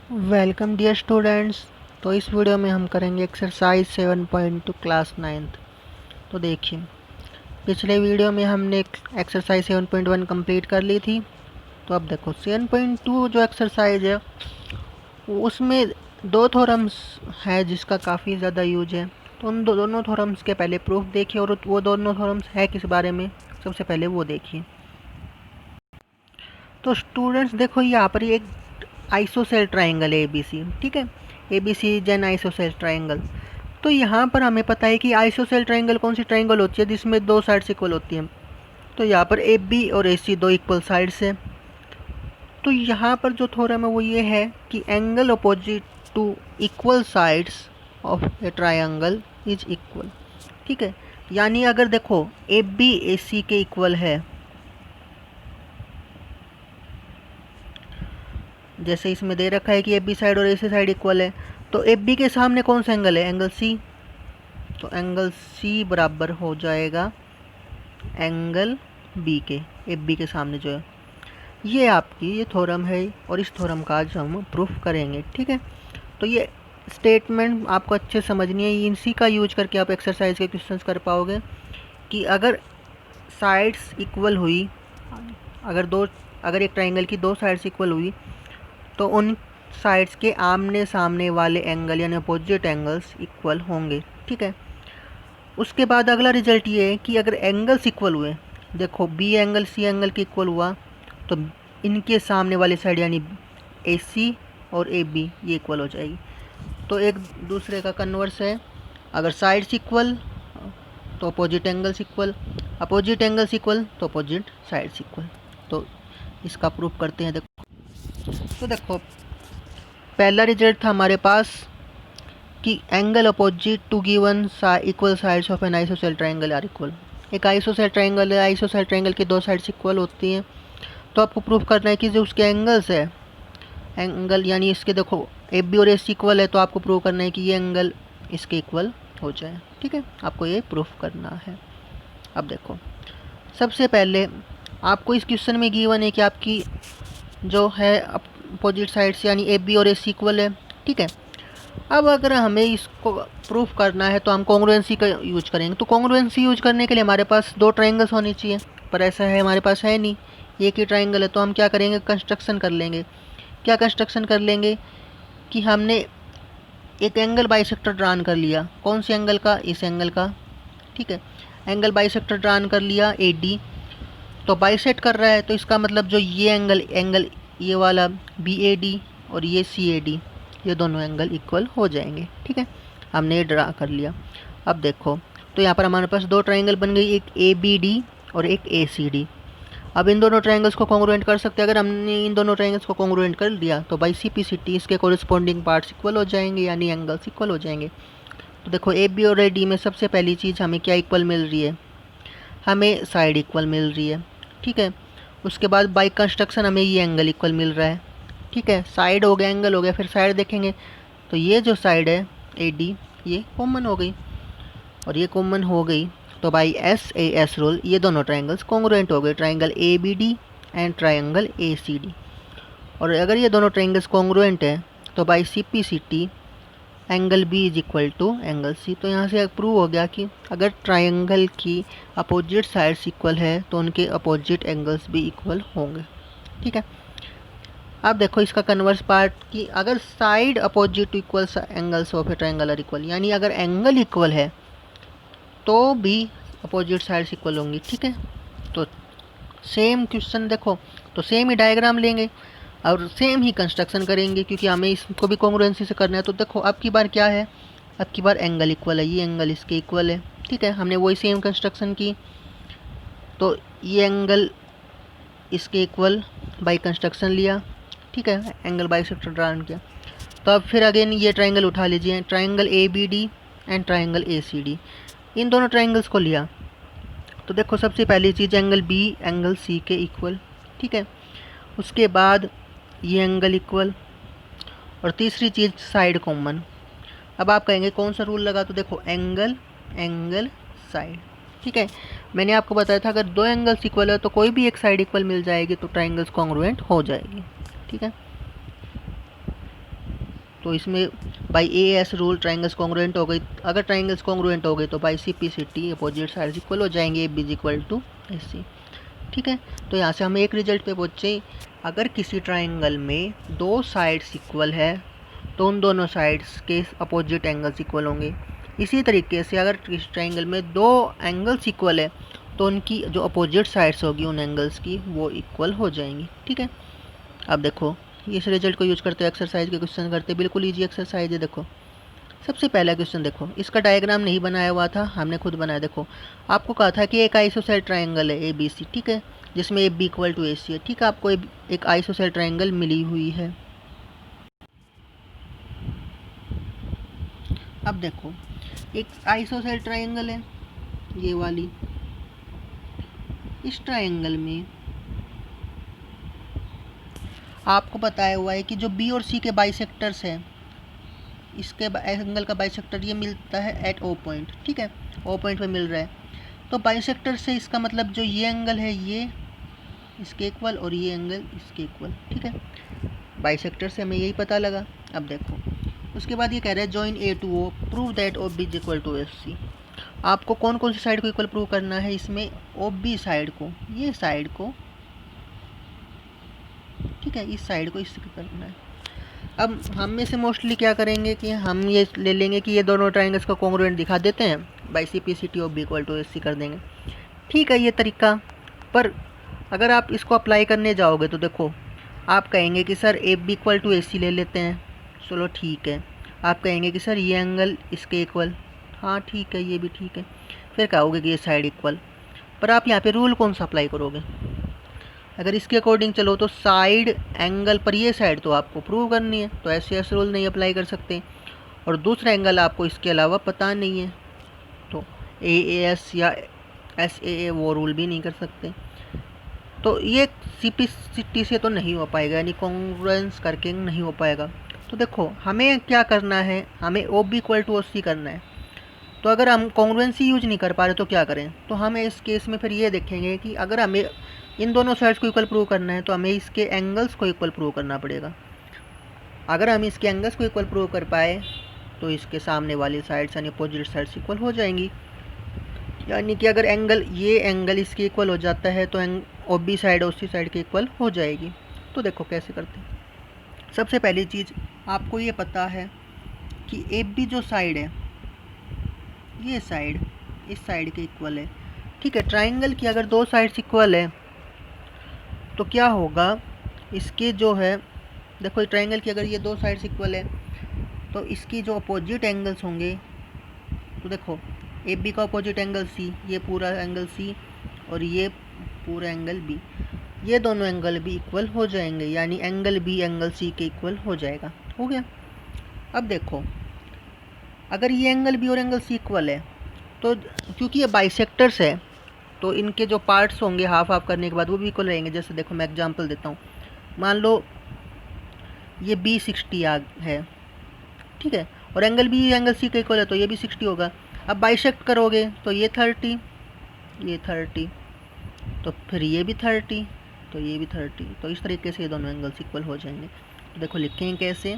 Welcome dear students. तो इस video में हम करेंगे एक्सरसाइज 7.2 क्लास 9th। तो देखिए, पिछले वीडियो में हमने एक्सरसाइज 7.1 कंप्लीट कर ली थी। तो अब देखो 7.2 जो एक्सरसाइज है उसमें दो थ्योरम्स है जिसका काफ़ी ज़्यादा यूज है। तो उन दोनों थ्योरम्स के पहले प्रूफ देखिए, और वो दोनों थ्योरम्स है किस बारे में, सबसे पहले वो देखिए। तो स्टूडेंट्स देखो, यहाँ पर एक आइसोसेल ट्राइंगल है ABC, ठीक है। ABC is an isosceles triangle. तो यहाँ पर हमें पता है कि आइसोसेल ट्राइंगल कौन सी ट्राइंगल होती है जिसमें दो साइड्स इक्वल होती हैं। तो यहाँ पर AB और AC दो इक्वल साइड्स है। तो यहाँ पर जो थ्योरम है वो ये है कि angle opposite to equal sides of a triangle is equal, ठीक है। यानी अगर देखो AB AC के इक्वल है, जैसे इसमें दे रखा है कि AB साइड और AC साइड इक्वल है, तो AB के सामने कौन सा एंगल है, एंगल C। तो एंगल C बराबर हो जाएगा एंगल B के, AB के सामने जो है। ये आपकी ये थ्योरम है, और इस थ्योरम का आज हम प्रूफ करेंगे, ठीक है। तो ये स्टेटमेंट आपको अच्छे समझनी है, इसी का यूज करके आप एक्सरसाइज के क्वेश्चंस कर पाओगे कि अगर साइड्स इक्वल हुई, अगर एक ट्राइंगल की दो साइड्स इक्वल हुई तो उन साइड्स के आमने सामने वाले एंगल यानी अपोजिट एंगल्स इक्वल होंगे, ठीक है। उसके बाद अगला रिजल्ट ये है कि अगर एंगल्स इक्वल हुए, देखो B एंगल C एंगल के इक्वल हुआ, तो इनके सामने वाली साइड यानी AC और AB ये इक्वल हो जाएगी। तो एक दूसरे का कन्वर्स है, अगर साइड्स इक्वल तो opposite angles equal, opposite angles equal तो अपोजिट साइड्स इक्वल। तो इसका प्रूफ करते हैं। तो देखो पहला रिजल्ट था हमारे पास कि angle opposite to given equal sides of an isosceles triangle are equal. एक आइसोसेल ट्राइंगल है, आइसोसेल ट्राइंगल की दो साइड्स इक्वल होती हैं। तो आपको प्रूफ करना है कि जो उसके एंगल्स है, एंगल यानी इसके देखो AB और AC इक्वल है, तो आपको प्रूव करना है कि ये एंगल इसके इक्वल हो जाए, ठीक है। आपको ये प्रूफ करना है। अब देखो सबसे पहले आपको इस क्वेश्चन में गिवन है कि आपकी जो है अपोजिट साइड्स यानी AB और AC इक्वल है, ठीक है। अब अगर हमें इसको प्रूफ करना है तो हम कॉन्ग्रुएंसी का यूज करेंगे। तो कॉन्ग्रुएंसी यूज करने के लिए हमारे पास दो ट्राइंगल्स होने चाहिए, पर ऐसा है हमारे पास है नहीं, एक ही ट्राइंगल है। तो हम क्या करेंगे, कंस्ट्रक्शन कर लेंगे। क्या कंस्ट्रक्शन कर लेंगे कि हमने एक एंगल बाइसेक्टर ड्रान कर लिया। कौन से एंगल का, इस एंगल का, ठीक है। एंगल बाइसेक्टर ड्रान कर लिया AD, तो बाइसेक्ट कर रहा है, तो इसका मतलब जो ये एंगल ये वाला BAD और ये CAD, ये दोनों एंगल इक्वल हो जाएंगे, ठीक है। हमने ये ड्रा कर लिया। अब देखो तो यहाँ पर हमारे पास दो ट्राइंगल बन गई, एक ABD और एक ACD। अब इन दोनों ट्राइंगल्स को कॉन्ग्रुएंट कर सकते हैं। अगर हमने इन दोनों ट्राइंगल्स को कॉन्ग्रुएंट कर दिया तो बाई CP/CT इसके कोरिस्पोंडिंग पार्ट्स इक्वल हो जाएंगे, यानी एंगल्स इक्वल हो जाएंगे। तो देखो AB और AD में सबसे पहली चीज़ हमें क्या इक्वल मिल रही है, हमें साइड इक्वल मिल रही है, ठीक है। उसके बाद बाई कंस्ट्रक्शन हमें ये एंगल इक्वल मिल रहा है, ठीक है। साइड हो गया, एंगल हो गया, फिर साइड देखेंगे तो ये जो साइड है AD ये कॉमन हो गई, और ये कॉमन हो गई तो बाई SAS रूल ये दोनों ट्राइंगल्स कॉन्ग्रुएंट हो गए, triangle ABD and triangle ACD। और अगर ये दोनों ट्राइंगल्स कॉन्ग्रुएंट है तो by CP/CT angle B is equal to angle C। तो यहाँ से प्रूव हो गया कि अगर ट्राइंगल की अपोजिट साइड्स इक्वल है तो उनके अपोजिट एंगल्स भी इक्वल होंगे, ठीक है। अब देखो इसका कन्वर्स पार्ट कि अगर side opposite to equal angles of a triangle are equal, यानी अगर एंगल इक्वल है तो भी अपोजिट साइड्स इक्वल होंगी, ठीक है। तो सेम क्वेश्चन देखो, तो सेम ही डायग्राम लेंगे और सेम ही कंस्ट्रक्शन करेंगे, क्योंकि हमें इसको भी कॉन्ग्रुएंसी से करना है। तो देखो अब की बार क्या है, अब की बार एंगल इक्वल है, ये एंगल इसके इक्वल है, ठीक है। हमने वही सेम कंस्ट्रक्शन की, तो ये एंगल इसके इक्वल बाई कंस्ट्रक्शन लिया, ठीक है, एंगल बाइसेक्टर ड्रा किया। तो अब फिर अगेन ये ट्राइंगल उठा लीजिए, triangle ABD and triangle ACD, इन दोनों ट्राइंगल्स को लिया। तो देखो सबसे पहली चीज़ एंगल B एंगल C के इक्वल, ठीक है। उसके बाद ये एंगल इक्वल, और तीसरी चीज़ साइड कॉमन। अब आप कहेंगे कौन सा रूल लगा, तो देखो एंगल एंगल साइड, ठीक है। मैंने आपको बताया था अगर दो एंगल्स इक्वल है तो कोई भी एक साइड इक्वल मिल जाएगी तो ट्राइंगल्स कॉन्ग्रुएंट हो जाएगी, ठीक है। तो इसमें by A S rule triangles congruent हो गई। अगर ट्राइंगल्स कॉन्ग्रुएंट हो गए तो by C P C T opposite sides equal हो जाएंगे, A B is equal to A C. ठीक है, तो यहाँ से हम एक रिजल्ट पे पहुँचे, अगर किसी ट्राइंगल में दो साइड्स इक्वल है तो उन दोनों साइड्स के अपोजिट एंगल्स इक्वल होंगे। इसी तरीके से अगर किसी ट्राइंगल में दो एंगल्स इक्वल है तो उनकी जो अपोजिट साइड्स होगी उन एंगल्स की वो इक्वल हो जाएंगी। ठीक है, अब देखो इस रिजल्ट को यूज करते हुए एक्सरसाइज के क्वेश्चन करते, बिल्कुल ईजी एक्सरसाइज है। देखो सबसे पहला क्वेश्चन देखो, इसका डायग्राम नहीं बनाया हुआ था, हमने खुद बनाया। देखो आपको कहा था कि एक आइसोसेल ट्राइंगल है ए बी सी, ठीक है, जिसमें ए B equal to A C है। ठीक है, आपको एक आइसोसेल ट्राइंगल मिली हुई है। अब देखो एक आइसोसेल ट्राइंगल है ये वाली, इस ट्राइंगल में आपको बताया हुआ है कि जो बी और सी के बाइसेक्टर्स हैं, इसके एंगल का बाइसेक्टर ये मिलता है एट ओ पॉइंट। ठीक है, ओ पॉइंट पे मिल रहा है, तो बाइसेक्टर से इसका मतलब जो ये एंगल है ये इसके इक्वल और ये एंगल इसके इक्वल। ठीक है, बाइसेक्टर से हमें यही पता लगा। अब देखो उसके बाद ये कह रहा है join A to O, prove that O B is equal to F C. आपको कौन कौन सी साइड को इक्वल प्रूव करना है इसमें, ओ बी साइड को, ये साइड को, ठीक है, इस साइड को इससे करना है। अब हम में से मोस्टली क्या करेंगे कि हम ये ले लेंगे कि ये दोनों ट्राइंगल्स का कॉन्ग्रुएंट दिखा देते हैं, by C P C T O B equal to S C कर देंगे। ठीक है ये तरीका, पर अगर आप इसको अप्लाई करने जाओगे तो देखो आप कहेंगे कि sir A B equal to A C ले लेते हैं, चलो ठीक है। आप कहेंगे कि सर ये एंगल इसके इक्वल, हाँ ठीक है ये भी ठीक है। फिर कहोगे कि ये साइड इक्वल, पर आप यहाँ पे रूल कौन सा अप्लाई करोगे। अगर इसके अकॉर्डिंग चलो तो साइड एंगल पर ये साइड तो आपको प्रूव करनी है, तो ऐसे रूल नहीं अप्लाई कर सकते, और दूसरा एंगल आपको इसके अलावा पता नहीं है तो ए एस या एस ए वो रूल भी नहीं कर सकते। तो ये सी पी सी टी से तो नहीं हो पाएगा, यानी कॉन्ग्रुएंस करके नहीं हो पाएगा। तो देखो हमें क्या करना है, हमें O B equal to O C करना है। तो अगर हम कॉन्ग्रुएंसी यूज नहीं कर पा रहे तो क्या करें, तो हमें इस केस में फिर ये देखेंगे कि अगर हमें इन दोनों साइड्स को इक्वल प्रूव करना है तो हमें इसके एंगल्स को इक्वल प्रूव करना पड़ेगा। अगर हम इसके एंगल्स को इक्वल प्रूव कर पाए तो इसके सामने वाली साइड्स यानी अपोजिट साइड्स इक्वल हो जाएंगी। यानी कि अगर ये एंगल इसके इक्वल हो जाता है तो ओ बी साइड ओ सी साइड के इक्वल हो जाएगी। तो देखो कैसे करते हैं। सबसे पहली चीज़ आपको ये पता है कि ए बी जो साइड है ये साइड इस साइड के इक्वल है। ठीक है, ट्राइंगल की अगर दो साइड्स इक्वल है तो क्या होगा, इसके जो है देखो ट्राइंगल की अगर ये दो साइड्स इक्वल है तो इसकी जो अपोजिट एंगल्स होंगे, तो देखो ए बी का अपोजिट एंगल सी, ये पूरा एंगल सी और ये पूरा एंगल बी, ये दोनों एंगल भी इक्वल हो जाएंगे, यानी एंगल बी एंगल सी के इक्वल हो जाएगा। हो गया। अब देखो अगर ये एंगल बी और एंगल सी इक्वल है तो क्योंकि ये बाइसेक्टर्स है तो इनके जो पार्ट्स होंगे हाफ हाफ करने के बाद वो भी इक्वल रहेंगे। जैसे देखो मैं एग्जांपल देता हूँ, मान लो ये बी 60 है, ठीक है, और एंगल बी एंगल सी का इक्वल है तो ये भी 60 होगा। अब बाइसेक्ट करोगे तो ये 30, ये 30, तो फिर ये भी 30, तो ये भी 30, तो इस तरीके से ये दोनों एंगल्स इक्वल हो जाएंगे। तो देखो लिखेंगे कैसे।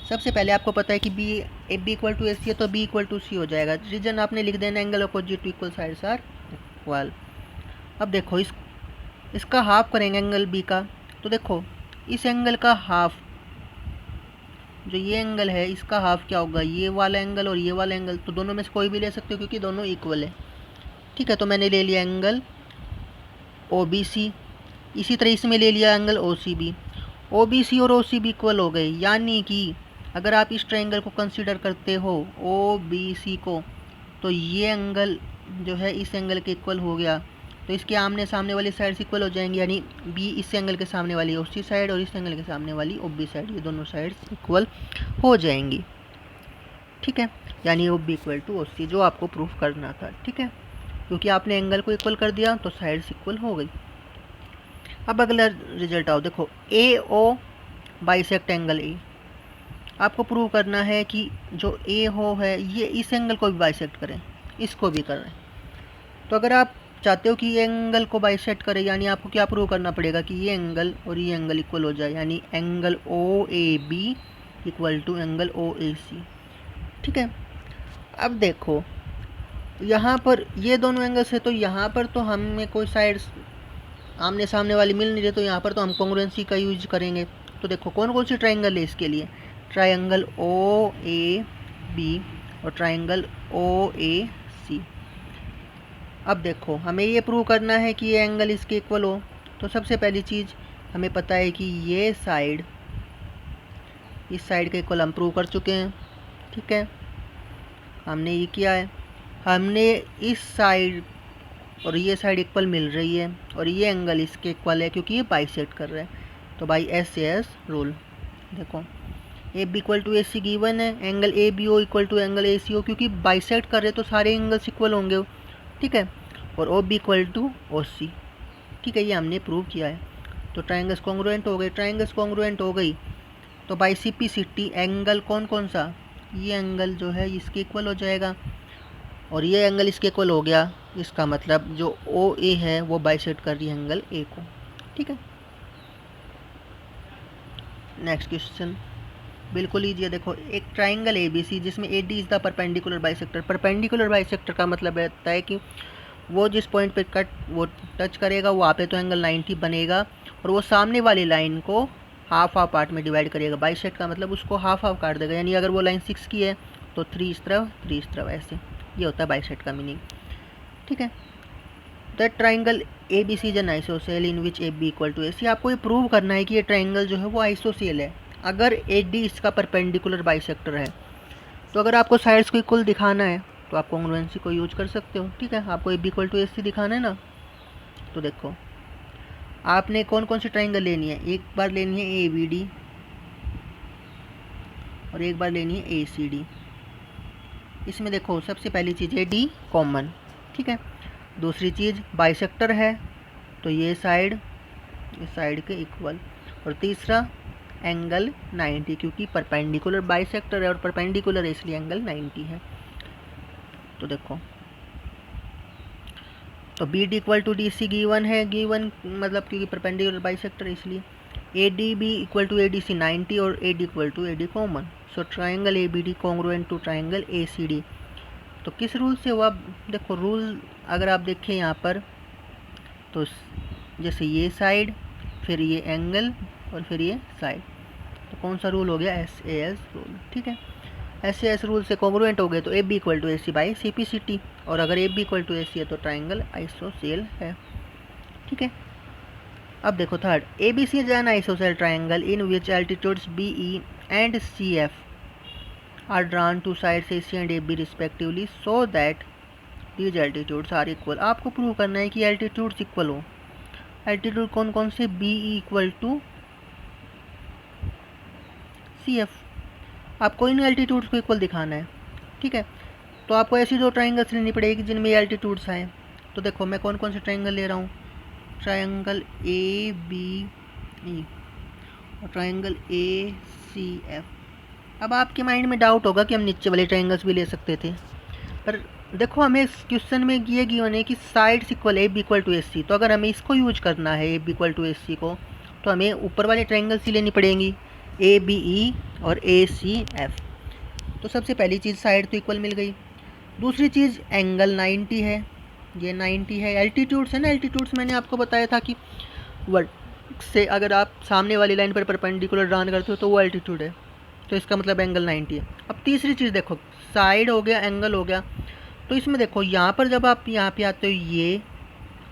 सबसे पहले आपको पता है कि B A B equal to A C है तो बी इक्वल टू सी हो जाएगा। रीजन आपने लिख देना angle opposite to equal sides are equal. अब देखो इसका हाफ करेंगे एंगल बी का, तो देखो इस एंगल का हाफ, जो ये एंगल है इसका हाफ क्या होगा, ये वाला एंगल और ये वाला एंगल, तो दोनों में से कोई भी ले सकते हो क्योंकि दोनों इक्वल है। ठीक है, तो मैंने ले लिया एंगल ओ बी सी, इसी तरह इसमें ले लिया angle O C B. O B C और ओ सी बी इक्वल हो गए, यानी कि अगर आप इस ट्रायंगल को कंसीडर करते हो ओ बी सी को, तो ये एंगल जो है इस एंगल के इक्वल हो गया, तो इसके आमने सामने वाली साइड्स इक्वल हो जाएंगी, यानी बी इस एंगल के सामने वाली ओ सी साइड और इस एंगल के सामने वाली ओ बी साइड, ये दोनों साइड्स इक्वल हो जाएंगी। ठीक है, यानी O B equal to O C जो आपको प्रूफ करना था। ठीक है, क्योंकि आपने एंगल को इक्वल कर दिया तो साइड्स इक्वल हो गई। अब अगला रिजल्ट आओ, देखो ए ओ बाइसेक्ट एंगल ए, आपको प्रूव करना है कि जो ए हो है ये इस एंगल को भी बाइसेक्ट करें, इसको भी करें। तो अगर आप चाहते हो कि ये एंगल को बाइसेक्ट करे, यानी आपको क्या प्रूव करना पड़ेगा कि ये एंगल और ये एंगल इक्वल हो जाए, यानी angle O A B equal to angle O A C. ठीक है, अब देखो यहाँ पर ये दोनों एंगल्स है, तो यहाँ पर तो हमें कोई साइड आमने सामने वाली मिल नहीं रही, तो यहाँ पर तो हम कॉन्ग्रुएंसी का यूज करेंगे। तो देखो कौन कौन सी ट्राइंगल है इसके लिए, ट्राइंगल ओ ए बी और ट्राइंगल ओ ए सी। अब देखो हमें ये प्रूव करना है कि ये एंगल इसके इक्वल हो। तो सबसे पहली चीज़ हमें पता है कि ये साइड इस साइड के इक्वल हम प्रूव कर चुके हैं। ठीक है, हमने ये किया है, हमने इस साइड और ये साइड इक्वल मिल रही है और ये एंगल इसके इक्वल है क्योंकि ये बाइसेक्ट कर रहा है। तो बाई एस रूल देखो A B equal to A C given है, angle A B O equal to angle A C O, क्योंकि बाइसेक्ट कर रहे तो सारे एंगल्स इक्वल होंगे। ठीक है, और O B equal to O C. ठीक है, ये हमने प्रूव किया है। तो ट्राइंगल्स कॉन्ग्रुएंट हो गए, ट्राइंगल्स कॉन्ग्रुएंट हो गई तो बाई सिटी एंगल कौन कौन सा, ये एंगल जो है इसके इक्वल हो जाएगा और ये एंगल इसके इक्वल हो गया। इसका मतलब जो ओ ए है वो बाइसेक्ट कर रही है एंगल ए को। ठीक है, नेक्स्ट क्वेश्चन बिल्कुल ईजी है। देखो एक ट्राइंगल ए बी सी जिसमें A D is the perpendicular bisector. Perpendicular bisector का मतलब रहता है कि वो जिस पॉइंट पे कट वो टच करेगा वहाँ पे तो एंगल 90 बनेगा और वो सामने वाली लाइन को हाफ हाफ पार्ट में डिवाइड करेगा। बाइसेक्ट का मतलब उसको हाफ हाफ काट देगा, यानी अगर वो लाइन 6 की है तो 3 इस तरफ 3 इस तरफ, ऐसे ये होता है बाइसेक्ट का मीनिंग। ठीक है, the triangle A B C is an isosceles in which A B equal to A C. आपको ये प्रूव करना है कि ये ट्राइंगल जो है वो आइसोसेल है अगर ए डी इसका परपेंडिकुलर बाइसेक्टर है। तो अगर आपको साइड्स को इक्वल दिखाना है तो आप कॉन्ग्रुएंसी को यूज कर सकते हो। ठीक है, आपको ए बी इक्वल टू ए सी दिखाना है ना, तो देखो आपने कौन कौन सी ट्राइंगल लेनी है, एक बार लेनी है ए बी डी और एक बार लेनी है ए सी डी। इसमें देखो सबसे पहली चीज़ है डी कॉमन। ठीक है, दूसरी चीज़ बाइसेक्टर है तो ये साइड इस साइड के इक्वल, और तीसरा एंगल 90 क्योंकि परपेंडिकुलर बाइसेक्टर है और परपेंडिकुलर है इसलिए एंगल 90 है। तो देखो तो B D equal to D C given है, गिवन मतलब क्योंकि परपेंडिकुलर बाइसेक्टर है इसलिए A D B equal to A D C 90 और A D equal to A D common. So triangle A B D congruent to triangle A C D. तो किस rule से हुआ, देखो रूल अगर आप देखें यहाँ पर तो जैसे ये साइड फिर ये एंगल और फिर ये साइड, तो कौन सा रूल हो गया, एस ए एस रूल। ठीक है, एस ए एस रूल से कॉन्ग्रुएंट हो गए तो A B equal to A C by C P C T, और अगर A B equal to A C है तो ट्राइंगल आइसोसेल है। ठीक है, अब देखो third, A B C is an isosceles triangle in which altitudes B E and C F are drawn to sides AC and AB respectively so that these altitudes are equal। आपको prove करना है कि altitudes equal हो। Altitude कौन कौन से, B E equal to C F. आपको इन एल्टीट्यूड्स को इक्वल दिखाना है। ठीक है, तो आपको ऐसी दो ट्राइंगल्स लेनी पड़ेगी जिनमें एल्टीट्यूड्स आए। तो देखो मैं कौन कौन से ट्राइंगल ले रहा हूँ, ट्राइंगल ए बी ई और ट्राइंगल ए सी एफ। अब आपके माइंड में डाउट होगा कि हम नीचे वाले ट्राइंगल्स भी ले सकते थे, पर देखो हमें इस क्वेश्चन में ये गिवन है कि sides equal A B equal to S C. तो अगर हमें इसको यूज करना है A B equal to S C को, तो हमें ऊपर वाले ट्राइंगल्स ही लेनी पड़ेंगी, ए बी ई और ए सी एफ। तो सबसे पहली चीज़ साइड तो इक्वल मिल गई। दूसरी चीज़ एंगल 90 है, ये 90 है। एल्टीट्यूड्स है ना, एल्टीट्यूड्स मैंने आपको बताया था कि वर्ड से अगर आप सामने वाली लाइन पर परपेंडिकुलर ड्रॉ करते हो तो वो एल्टीट्यूड है, तो इसका मतलब एंगल 90 है। अब तीसरी चीज़ देखो, साइड हो गया, एंगल हो गया। तो इसमें देखो यहाँ पर जब आप यहाँ पे आते हो ये,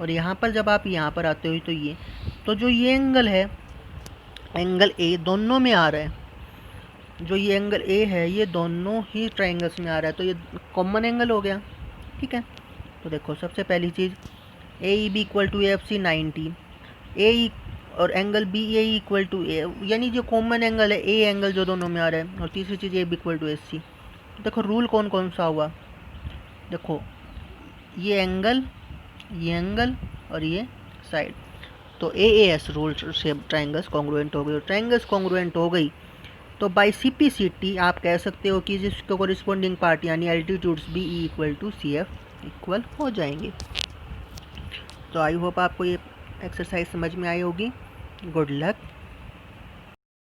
और यहाँ पर जब आप यहाँ पर आते हो तो ये, तो जो ये एंगल है एंगल ए दोनों में आ रहा है। जो ये एंगल ए है ये दोनों ही ट्राइंगल्स में आ रहा है, तो ये कॉमन एंगल हो गया। ठीक है, तो देखो सबसे पहली चीज़ A E B equal to F C 90, A और angle B A equal to A, यानी जो कॉमन एंगल है ए एंगल जो दोनों में आ रहा है। और तीसरी चीज़ A B equal to S C. देखो रूल कौन कौन सा हुआ, देखो ये एंगल और ये साइड, तो ए एस रूल से ट्राइंगल्स कॉन्ग्रुएंट हो गई। और ट्राइंगल्स कॉन्ग्रुएंट हो गई तो by C P C T आप कह सकते हो कि जिसको कोरिस्पोंडिंग पार्ट यानी altitudes B E equal to C F equal हो जाएंगे। तो आई होप आपको ये एक्सरसाइज समझ में आई होगी। Good luck.